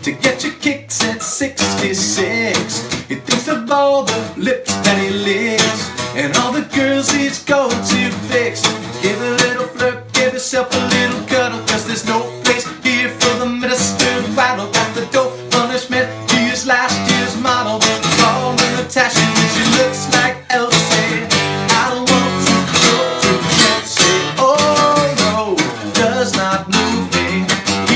to get your kicks at 66. He thinks of all the lips that he licks and all the girls he's going to fix. Give a little flirt, give yourself a little cuddle, cause there's no place here for the minister. Waddle got the dope punishment, he is last year's model. Call her Natasha, she looks like Elsie. I don't want to go to Chelsea. Oh no, does not move me,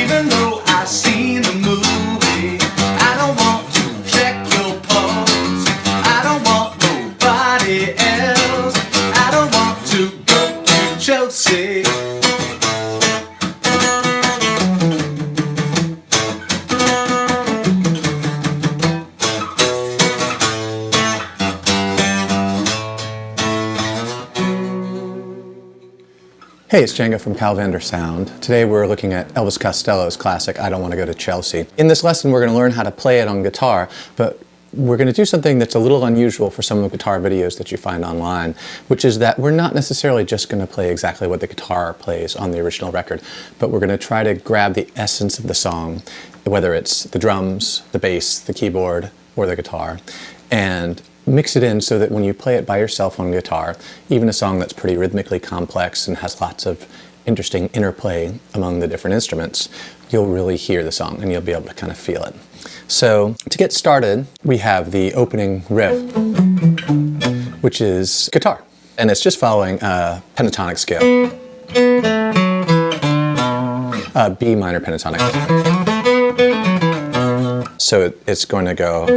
even though I've seen the movie. I don't want to check your pulse, I don't want nobody else. I don't want to go to Chelsea. Hey, it's Django from Calvander Sound. Today we're looking at Elvis Costello's classic, I Don't Want to Go to Chelsea. In this lesson we're going to learn how to play it on guitar, but we're going to do something that's a little unusual for some of the guitar videos that you find online, which is that we're not necessarily just going to play exactly what the guitar plays on the original record, but we're going to try to grab the essence of the song, whether it's the drums, the bass, the keyboard, or the guitar, and mix it in so that when you play it by yourself on guitar, even a song that's pretty rhythmically complex and has lots of interesting interplay among the different instruments, you'll really hear the song and you'll be able to kind of feel it. So to get started, we have the opening riff, which is guitar, and it's just following a pentatonic scale, B minor pentatonic. So it's going to go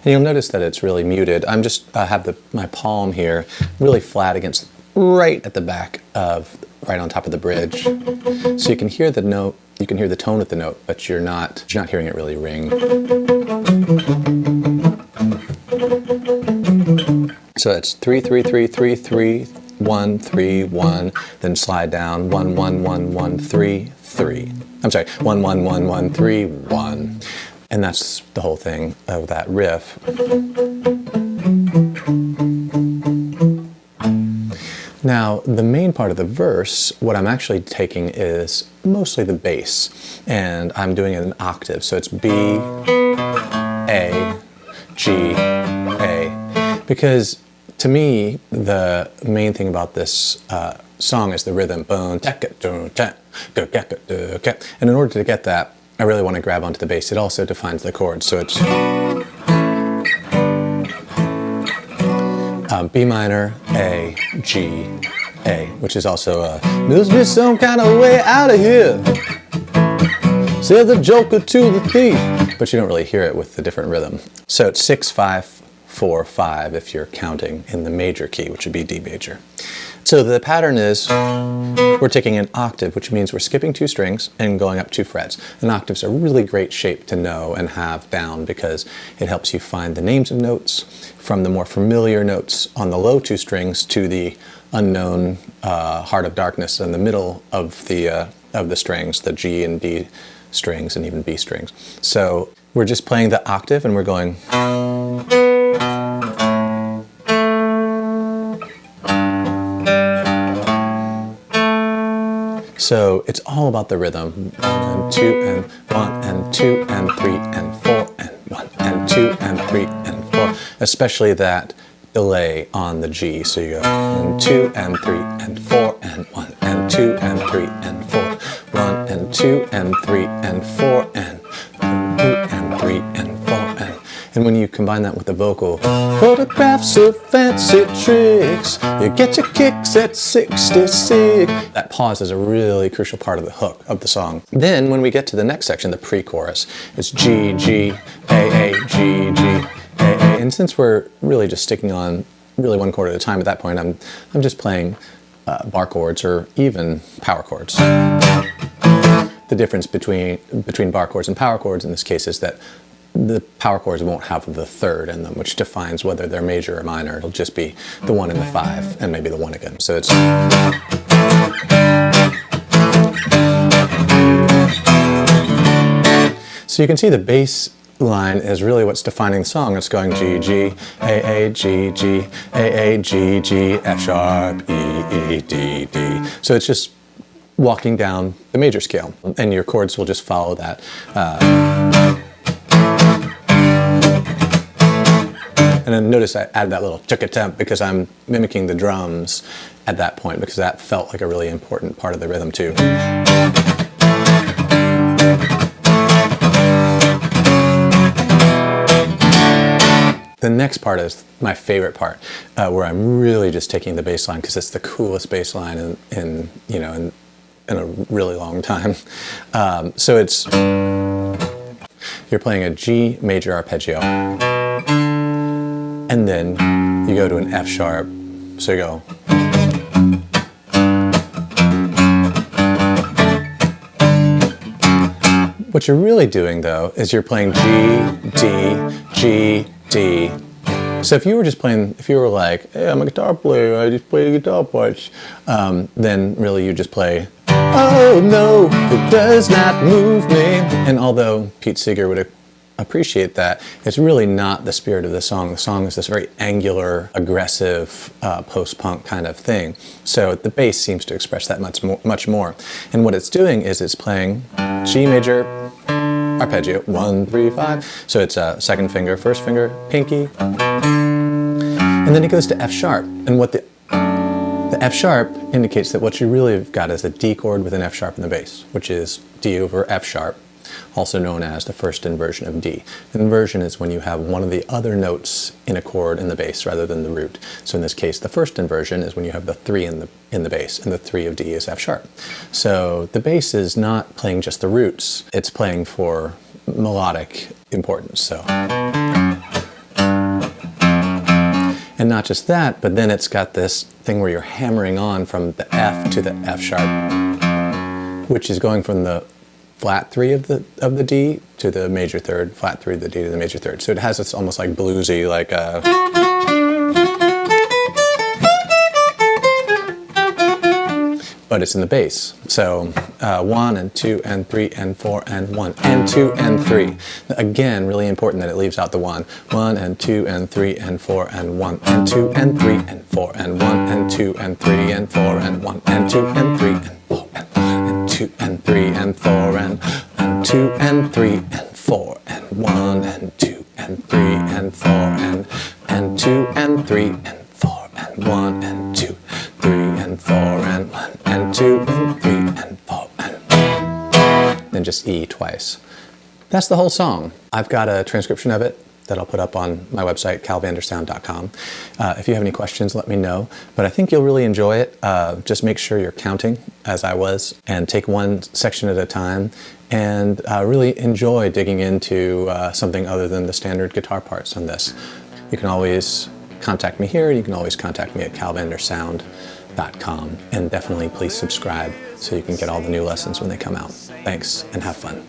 and you'll notice that it's really muted. I'm just have my palm here really flat against right at the back of, right on top of the bridge. So you can hear the note, you can hear the tone of the note, but you're not hearing it really ring. So it's 3 3 3 3 3 1 3 1, then slide down 1 1 1 1 3 3. I'm sorry, 1 1 1 1 3 1. And that's the whole thing of that riff. Now, the main part of the verse, what I'm actually taking is mostly the bass, and I'm doing it in octave. So it's B, A, G, A. Because to me, the main thing about this song is the rhythm. And in order to get that, I really want to grab onto the bass. It also defines the chords. So it's B minor, A, G, A, which is also there's just some kind of way out of here. Said the joker to the thief. But you don't really hear it with the different rhythm. So it's 6, 5, 4, 5 if you're counting in the major key, which would be D major. So the pattern is we're taking an octave, which means we're skipping 2 strings and going up 2 frets. An octave's a really great shape to know and have down because it helps you find the names of notes from the more familiar notes on the low 2 strings to the unknown heart of darkness in the middle of the strings, the G and D strings and even B strings. So we're just playing the octave and we're going. So it's all about the rhythm. 1 and 2 and 1 and 2 and 3 and 4 and 1 and 2 and 3 and 4. Especially that delay on the G. So you go 1 and 2 and 3 and 4 and 1 and 2 and 3 and 4. 1 and 2 and 3 and 4 and 2 and 3 and 4 and when you combine that with the vocal, photographs of fancy tricks, you get your kicks at 66. That pause is a really crucial part of the hook of the song. Then when we get to the next section, the pre-chorus, it's G, G, A, G, G, A. And since we're really just sticking on really one chord at a time at that point, I'm just playing bar chords or even power chords. The difference between bar chords and power chords in this case is that the power chords won't have the third in them, which defines whether they're major or minor. It'll just be the 1 and the 5, and maybe the 1 again. So it's... So you can see the bass line is really what's defining the song. It's going G, G, A, G, G, A, G, G, F sharp, E, E, D, D. So it's just walking down the major scale, and your chords will just follow that. And then notice I added that little tuk temp because I'm mimicking the drums at that point, because that felt like a really important part of the rhythm too. The next part is my favorite part, where I'm really just taking the bass line because it's the coolest bass line in a really long time. So it's, you're playing a G major arpeggio, and then you go to an F sharp. So you go. What you're really doing though is you're playing G, D, G, D. So if you were just playing, if you were like, hey, I'm a guitar player, I just play the guitar parts, then really you just play, oh no, it does not move me. And although Pete Seeger would appreciate that, it's really not the spirit of the song. The song is this very angular, aggressive, post-punk kind of thing. So the bass seems to express that much more. And what it's doing is it's playing G major arpeggio, 1, 3, 5. So it's a second finger, first finger, pinky, and then it goes to F sharp. And what the F sharp indicates that what you really have got is a D chord with an F sharp in the bass, which is D over F sharp, also known as the first inversion of D. Inversion is when you have one of the other notes in a chord in the bass rather than the root. So in this case, the first inversion is when you have the 3 in the bass, and the 3 of D is F sharp. So the bass is not playing just the roots, it's playing for melodic importance. So, and not just that, but then it's got this thing where you're hammering on from the F to the F sharp, which is going from the flat 3 of the D to the major third, flat 3 of the D to the major third. So it has this almost like bluesy, like but it's in the bass. So 1 and 2 and 3 and 4 and 1 and 2 and 3. Again, really important that it leaves out the 1. 1 and 2 and 3 and 4 and 1 and 2 and 3 and 4 and 1 and 2 and 3 and 4 and 1 and 2 and 3 and 4 and 2 and 3 and 4 and 2 and 3 and 4 and 1 and 2 and 3 and 4 and 2 and 3 and 4 and 1 and 2, 3 and 4 and 1 and 2 and 3 and 4 and then just E twice. That's the whole song. I've got a transcription of it that I'll put up on my website, calvandersound.com. If you have any questions, let me know. But I think you'll really enjoy it. Just make sure you're counting, as I was, and take one section at a time, and really enjoy digging into something other than the standard guitar parts on this. You can always contact me here. You can always contact me at calvandersound.com. And definitely please subscribe so you can get all the new lessons when they come out. Thanks, and have fun.